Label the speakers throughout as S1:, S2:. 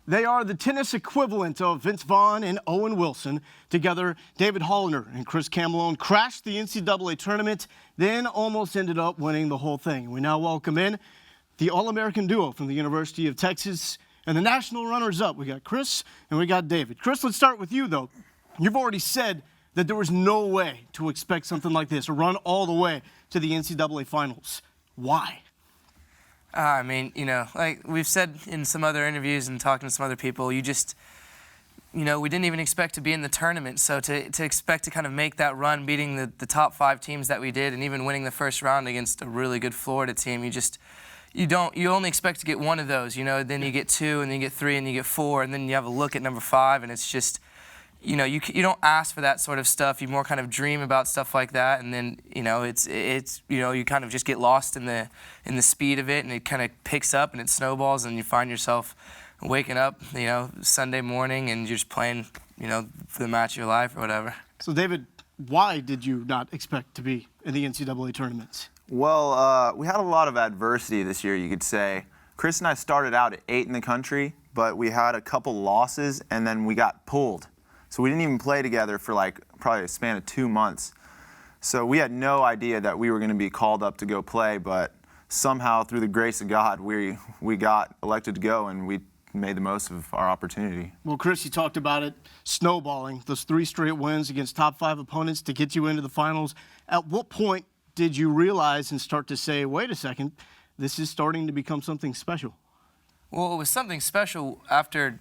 S1: They are the tennis equivalent of Vince Vaughn and Owen Wilson. Together, David Holiner and Chris Camillone crashed the NCAA tournament, then almost ended up winning the whole thing. We now welcome in the All-American duo from the University of Texas and the national runners-up. We got Chris and we got David. Chris, let's start with you, though. You've already said that there was no way to expect something like this, a run all the way to the NCAA finals. Why?
S2: I mean, like we've said in some other interviews and talking to some other people, we didn't even expect to be in the tournament. So to expect to kind of make that run, beating the top 5 teams that we did, and even winning the first round against a really good Florida team, you only expect to get one of those. Then you get 2, and then you get 3, and you get 4, and then you have a look at number 5, and it's just, you don't ask for that sort of stuff. You more kind of dream about stuff like that, and then you kind of just get lost in the speed of it, and it kind of picks up and it snowballs, and you find yourself waking up, Sunday morning, and you're just playing, for the match of your life or whatever.
S1: So David, why did you not expect to be in the NCAA tournaments?
S3: Well, we had a lot of adversity this year, you could say. Chris and I started out at 8 in the country, but we had a couple losses, and then we got pulled. So we didn't even play together for probably a span of 2 months. So we had no idea that we were going to be called up to go play, but somehow through the grace of God, we got elected to go, and we made the most of our opportunity.
S1: Well, Chris, you talked about it, snowballing, those 3 straight wins against top 5 opponents to get you into the finals. At what point did you realize and start to say, wait a second, this is starting to become something special?
S2: Well, it was something special after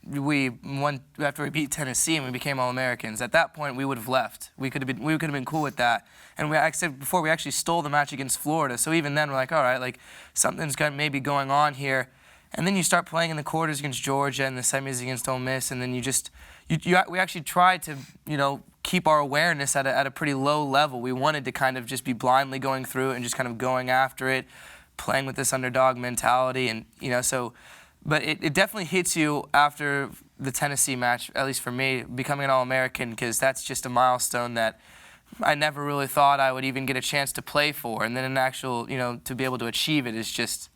S2: we beat Tennessee and we became All-Americans. At that point, we would have left. We could have been cool with that. And like I said before, we actually stole the match against Florida. So even then, we're like, all right, something's maybe going on here. And then you start playing in the quarters against Georgia and the semis against Ole Miss, and then we actually tried to keep our awareness at a pretty low level. We wanted to kind of just be blindly going through it and just kind of going after it, playing with this underdog mentality, and so. But it definitely hits you after the Tennessee match, at least for me, becoming an All-American, because that's just a milestone that I never really thought I would even get a chance to play for. And then an actual, to be able to achieve it is just,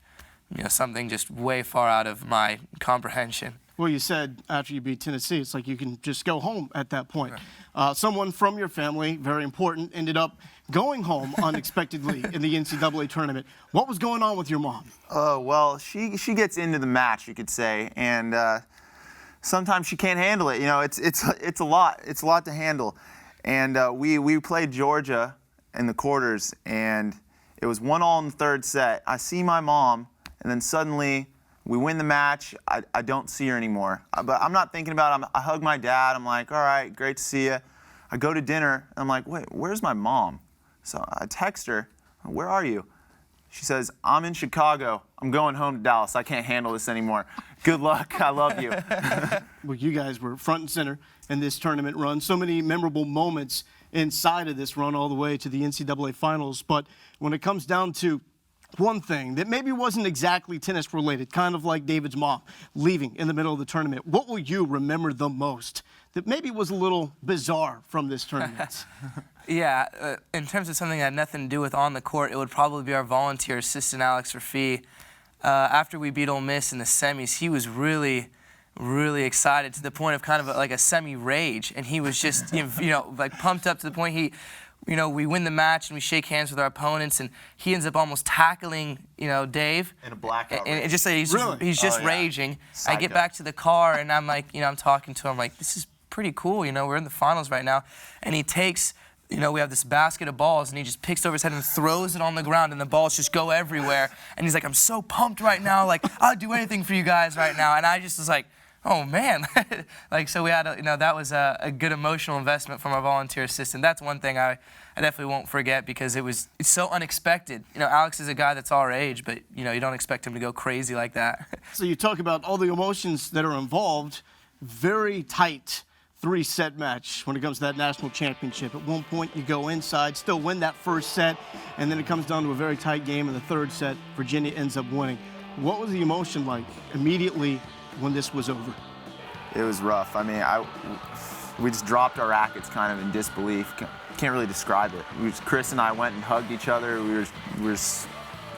S2: something just way far out of my comprehension.
S1: Well, you said after you beat Tennessee, it's like you can just go home at that point. Right. Someone from your family, very important, ended up going home unexpectedly in the NCAA tournament. What was going on with your mom?
S3: Well, she gets into the match, you could say, and sometimes she can't handle it. It's a lot. It's a lot to handle. And we played Georgia in the quarters, and it was 1-1 in the third set. I see my mom, and then suddenly we win the match. I don't see her anymore. But I'm not thinking about it. I hug my dad. I'm like, all right, great to see you. I go to dinner. And I'm like, wait, where's my mom? So I text her, where are you? She says, I'm in Chicago. I'm going home to Dallas. I can't handle this anymore. Good luck. I love you.
S1: Well, you guys were front and center in this tournament run. So many memorable moments inside of this run all the way to the NCAA finals. But when it comes down to one thing that maybe wasn't exactly tennis related, kind of like David's mom leaving in the middle of the tournament, what will you remember the most that maybe was a little bizarre from this tournament?
S2: Yeah, in terms of something that had nothing to do with on the court, it would probably be our volunteer assistant, Alex Rafi. After we beat Ole Miss in the semis, he was really excited to the point of kind of like a semi-rage, and he was just pumped up to the point we win the match and we shake hands with our opponents, and he ends up almost tackling, Dave.
S3: In a blackout.
S2: And just he's just raging.
S3: Psycho.
S2: I get back to the car and I'm like, I'm talking to him like, this is pretty cool. We're in the finals right now, and he takes. We have this basket of balls, and he just picks over his head and throws it on the ground, and the balls just go everywhere. And he's like, I'm so pumped right now. Like, I'll do anything for you guys right now. And I just was like, oh, man. So we had, that was a good emotional investment from our volunteer assistant. That's one thing I definitely won't forget, because it's so unexpected. Alex is a guy that's our age, but, you don't expect him to go crazy like that.
S1: So you talk about all the emotions that are involved, very tight 3-set match when it comes to that national championship. At one point, you go inside, still win that first set, and then it comes down to a very tight game in the third set. Virginia ends up winning. What was the emotion like immediately when this was over?
S3: It was rough. I mean, we just dropped our rackets kind of in disbelief. Can't really describe it. Chris and I went and hugged each other. We were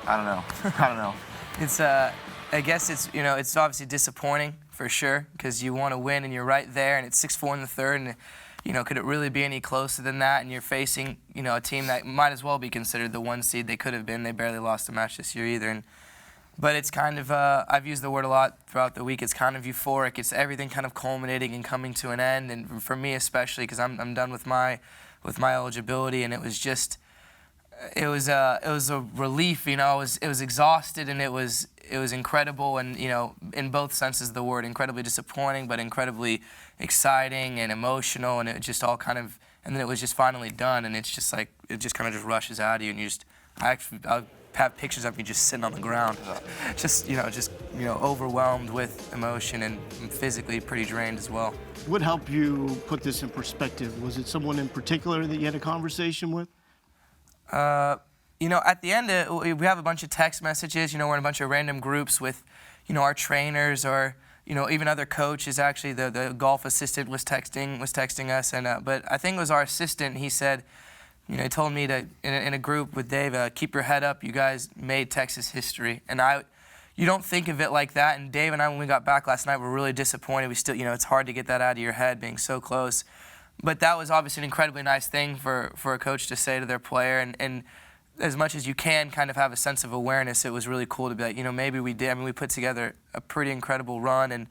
S3: I don't know.
S2: It's I guess it's it's obviously disappointing for sure, because you want to win and you're right there, and it's 6-4 in the third, and could it really be any closer than that? And you're facing a team that might as well be considered the 1 seed. They could have been. They barely lost a match this year either. But it's kind of I've used the word a lot throughout the week. It's kind of euphoric. It's everything kind of culminating and coming to an end. And for me especially, because I'm done with my eligibility, and it was just. It was a relief, it was exhausted, and it was incredible, and in both senses of the word, incredibly disappointing, but incredibly exciting and emotional, and it just all kind of, and then it was just finally done, and it's just like it just kind of just rushes out of you, and I'll have pictures of me just sitting on the ground, just overwhelmed with emotion and physically pretty drained as well.
S1: What helped you put this in perspective? Was it someone in particular that you had a conversation with?
S2: At the end, we have a bunch of text messages. We're in a bunch of random groups with, our trainers or, even other coaches. Actually, the golf assistant was texting us, and but I think it was our assistant. He said, he told me to in a group with Dave, keep your head up. You guys made Texas history, and you don't think of it like that. And Dave and I, when we got back last night, were really disappointed. We still, it's hard to get that out of your head, being so close. But that was obviously an incredibly nice thing for a coach to say to their player. And as much as you can kind of have a sense of awareness, it was really cool to be like, maybe we did. I mean, we put together a pretty incredible run, and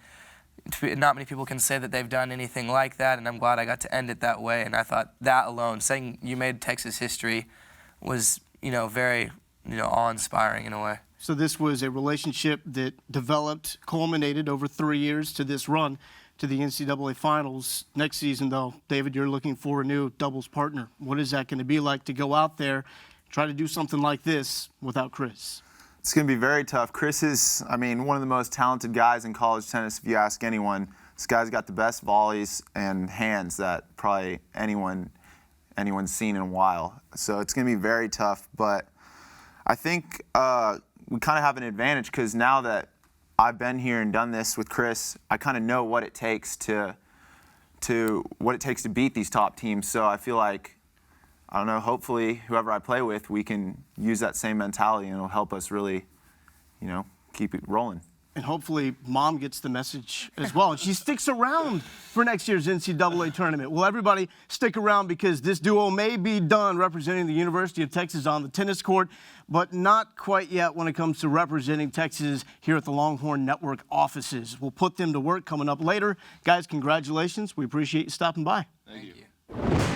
S2: not many people can say that they've done anything like that. And I'm glad I got to end it that way. And I thought that alone, saying you made Texas history, was, very, awe-inspiring in a way.
S1: So this was a relationship that developed, culminated over 3 years to this run to the NCAA finals. Next season, though, David, you're looking for a new doubles partner. What is that going to be like to go out there, try to do something like this without Chris?
S3: It's going to be very tough. Chris is, one of the most talented guys in college tennis, if you ask anyone. This guy's got the best volleys and hands that probably anyone's seen in a while. So it's going to be very tough. But I think we kind of have an advantage because now that I've been here and done this with Chris, I kind of know what it takes to beat these top teams. So I feel like, I don't know, hopefully whoever I play with, we can use that same mentality, and it'll help us really, keep it rolling.
S1: And hopefully Mom gets the message as well. And she sticks around for next year's NCAA tournament. Well, everybody stick around because this duo may be done representing the University of Texas on the tennis court, but not quite yet when it comes to representing Texas here at the Longhorn Network offices. We'll put them to work coming up later. Guys, congratulations. We appreciate you stopping by.
S2: Thank you.